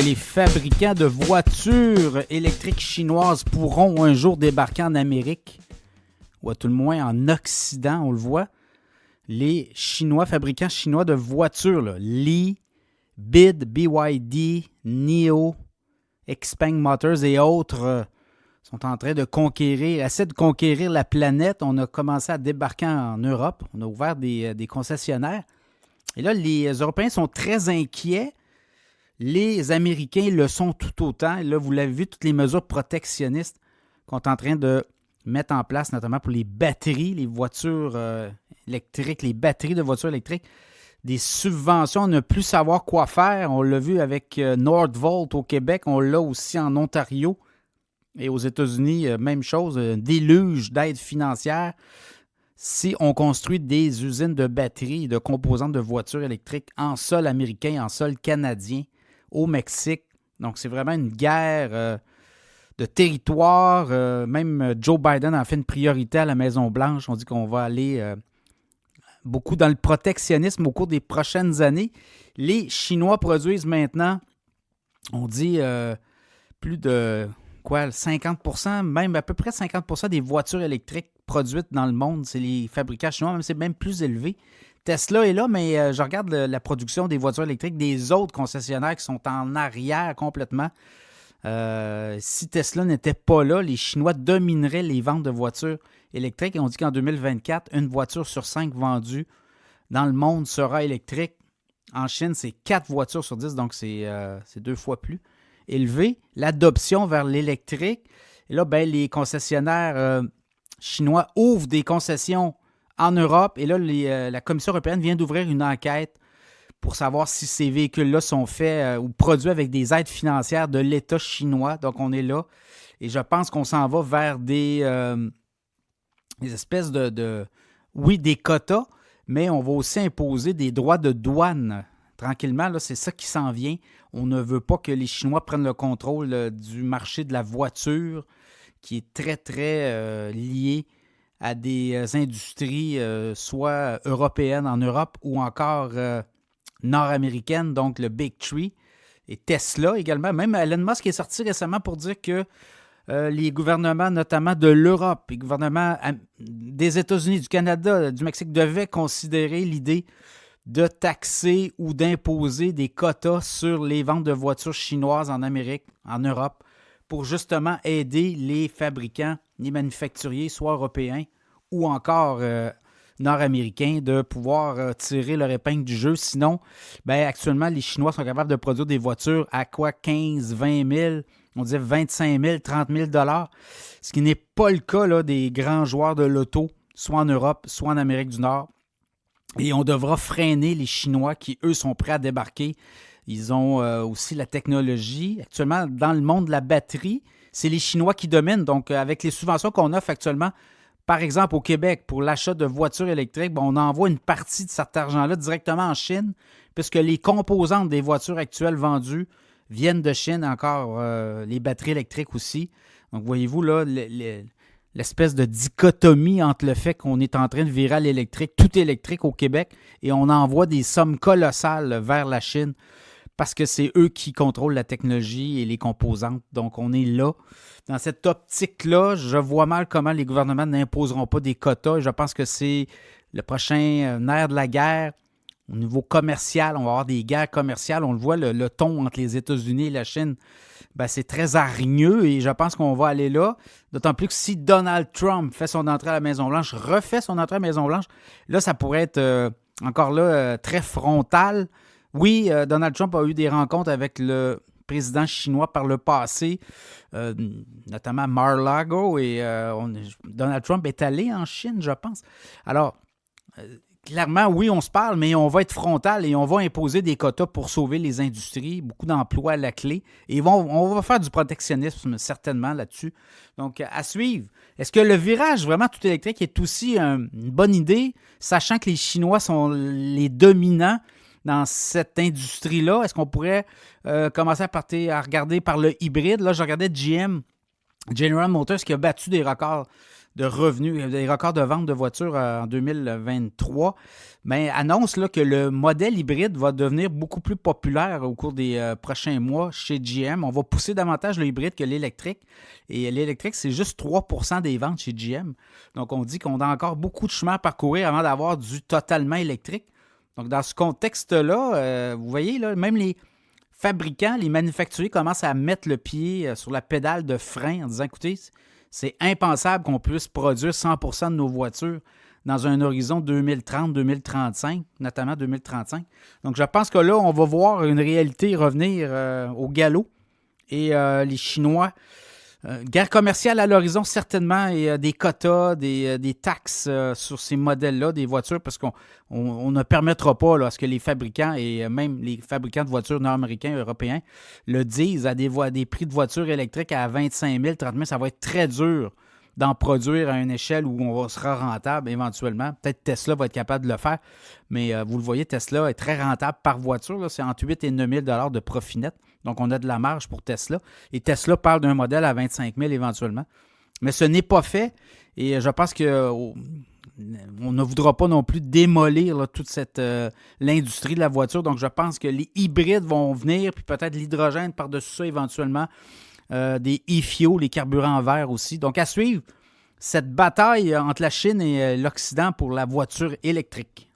que les fabricants de voitures électriques chinoises pourront un jour débarquer en Amérique, ou à tout le moins en Occident, on le voit. Les fabricants chinois de voitures, là, Li, BID, BYD, NIO, Xpeng Motors et autres sont en train de essayer de conquérir la planète. On a commencé à débarquer en Europe. On a ouvert des concessionnaires. Et là, les Européens sont très inquiets. Les Américains le sont tout autant. Et là, vous l'avez vu, toutes les mesures protectionnistes qu'on est en train de mettre en place, notamment pour les batteries, les voitures électriques, les batteries de voitures électriques, des subventions, ne plus savoir quoi faire. On l'a vu avec Nordvolt au Québec, on l'a aussi en Ontario et aux États-Unis, même chose, un déluge d'aide financière. Si on construit des usines de batteries et de composantes de voitures électriques en sol américain, en sol canadien, au Mexique. Donc, c'est vraiment une guerre de territoire. Même Joe Biden a fait une priorité à la Maison-Blanche. On dit qu'on va aller beaucoup dans le protectionnisme au cours des prochaines années. Les Chinois produisent maintenant, on dit, plus de 50%, même à peu près 50% des voitures électriques produites dans le monde, c'est les fabricants chinois, même c'est même plus élevé. Tesla est là, mais je regarde la production des voitures électriques des autres concessionnaires qui sont en arrière complètement. Si Tesla n'était pas là, les Chinois domineraient les ventes de voitures électriques. Et on dit qu'en 2024, une voiture sur 5 vendue dans le monde sera électrique. En Chine, c'est 4 voitures sur 10, donc c'est 2 fois plus élevé. L'adoption vers l'électrique. Et là, les concessionnaires chinois ouvrent des concessions en Europe. Et là, la Commission européenne vient d'ouvrir une enquête pour savoir si ces véhicules-là sont faits ou produits avec des aides financières de l'État chinois. Donc, on est là. Et je pense qu'on s'en va vers des espèces oui, des quotas, mais on va aussi imposer des droits de douane. Tranquillement, là, c'est ça qui s'en vient. On ne veut pas que les Chinois prennent le contrôle du marché de la voiture, qui est très, très lié à des industries soit européennes en Europe ou encore nord-américaines, donc le Big Three. Et Tesla également. Même Elon Musk est sorti récemment pour dire que les gouvernements, notamment de l'Europe, les gouvernements des États-Unis, du Canada, du Mexique, devaient considérer l'idée de taxer ou d'imposer des quotas sur les ventes de voitures chinoises en Amérique, en Europe, pour justement aider les fabricants, les manufacturiers, soit européens ou encore nord-américains, de pouvoir tirer leur épingle du jeu. Sinon, actuellement, les Chinois sont capables de produire des voitures à 15, 20 000, on disait 25 000, 30 000 $, ce qui n'est pas le cas là, des grands joueurs de l'auto, soit en Europe, soit en Amérique du Nord. Et on devra freiner les Chinois qui, eux, sont prêts à débarquer. Ils ont aussi la technologie. Actuellement, dans le monde de la batterie, c'est les Chinois qui dominent. Donc, avec les subventions qu'on offre actuellement, par exemple, au Québec, pour l'achat de voitures électriques, on envoie une partie de cet argent-là directement en Chine, puisque les composantes des voitures actuelles vendues viennent de Chine, encore les batteries électriques aussi. Donc, voyez-vous, là, l'espèce de dichotomie entre le fait qu'on est en train de virer à l'électrique, tout électrique au Québec, et on envoie des sommes colossales vers la Chine parce que c'est eux qui contrôlent la technologie et les composantes. Donc, on est là. Dans cette optique-là, je vois mal comment les gouvernements n'imposeront pas des quotas. Et je pense que c'est le prochain nerf de la guerre. Au niveau commercial, on va avoir des guerres commerciales. On le voit, le ton entre les États-Unis et la Chine, c'est très hargneux et je pense qu'on va aller là. D'autant plus que si Donald Trump fait son entrée à la Maison-Blanche, refait son entrée à la Maison-Blanche, là, ça pourrait être encore là très frontal. Oui, Donald Trump a eu des rencontres avec le président chinois par le passé, notamment à Mar-a-Lago, et Donald Trump est allé en Chine, je pense. Alors, clairement, oui, on se parle, mais on va être frontal et on va imposer des quotas pour sauver les industries, beaucoup d'emplois à la clé. Et on va faire du protectionnisme certainement là-dessus. Donc, à suivre. Est-ce que le virage vraiment tout électrique est aussi une bonne idée, sachant que les Chinois sont les dominants dans cette industrie-là? Est-ce qu'on pourrait commencer à regarder par le hybride? Là, je regardais GM, General Motors, qui a battu des records de revenus, des records de vente de voitures en 2023, mais annonce là, que le modèle hybride va devenir beaucoup plus populaire au cours des prochains mois chez GM. On va pousser davantage le hybride que l'électrique. Et l'électrique, c'est juste 3% des ventes chez GM. Donc, on dit qu'on a encore beaucoup de chemin à parcourir avant d'avoir du totalement électrique. Donc, dans ce contexte-là, vous voyez, là, même les fabricants, les manufacturiers commencent à mettre le pied sur la pédale de frein en disant, écoutez, c'est impensable qu'on puisse produire 100% de nos voitures dans un horizon 2030-2035, notamment 2035. Donc, je pense que là, on va voir une réalité revenir au galop. Et les Chinois, guerre commerciale à l'horizon, certainement, et des quotas, des taxes sur ces modèles-là, des voitures, parce qu'on ne permettra pas là, à ce que les fabricants, et même les fabricants de voitures nord-américains, européens, le disent à des prix de voitures électriques à 25 000, 30 000. Ça va être très dur d'en produire à une échelle où on sera rentable éventuellement. Peut-être Tesla va être capable de le faire, mais vous le voyez, Tesla est très rentable par voiture. Là, c'est entre 8 et 9 000 de profit net. Donc, on a de la marge pour Tesla. Et Tesla parle d'un modèle à 25 000 éventuellement. Mais ce n'est pas fait. Et je pense qu'on ne voudra pas non plus démolir là, toute l'industrie de la voiture. Donc, je pense que les hybrides vont venir, puis peut-être l'hydrogène par-dessus ça éventuellement. Des e-fuels, les carburants verts aussi. Donc, à suivre cette bataille entre la Chine et l'Occident pour la voiture électrique.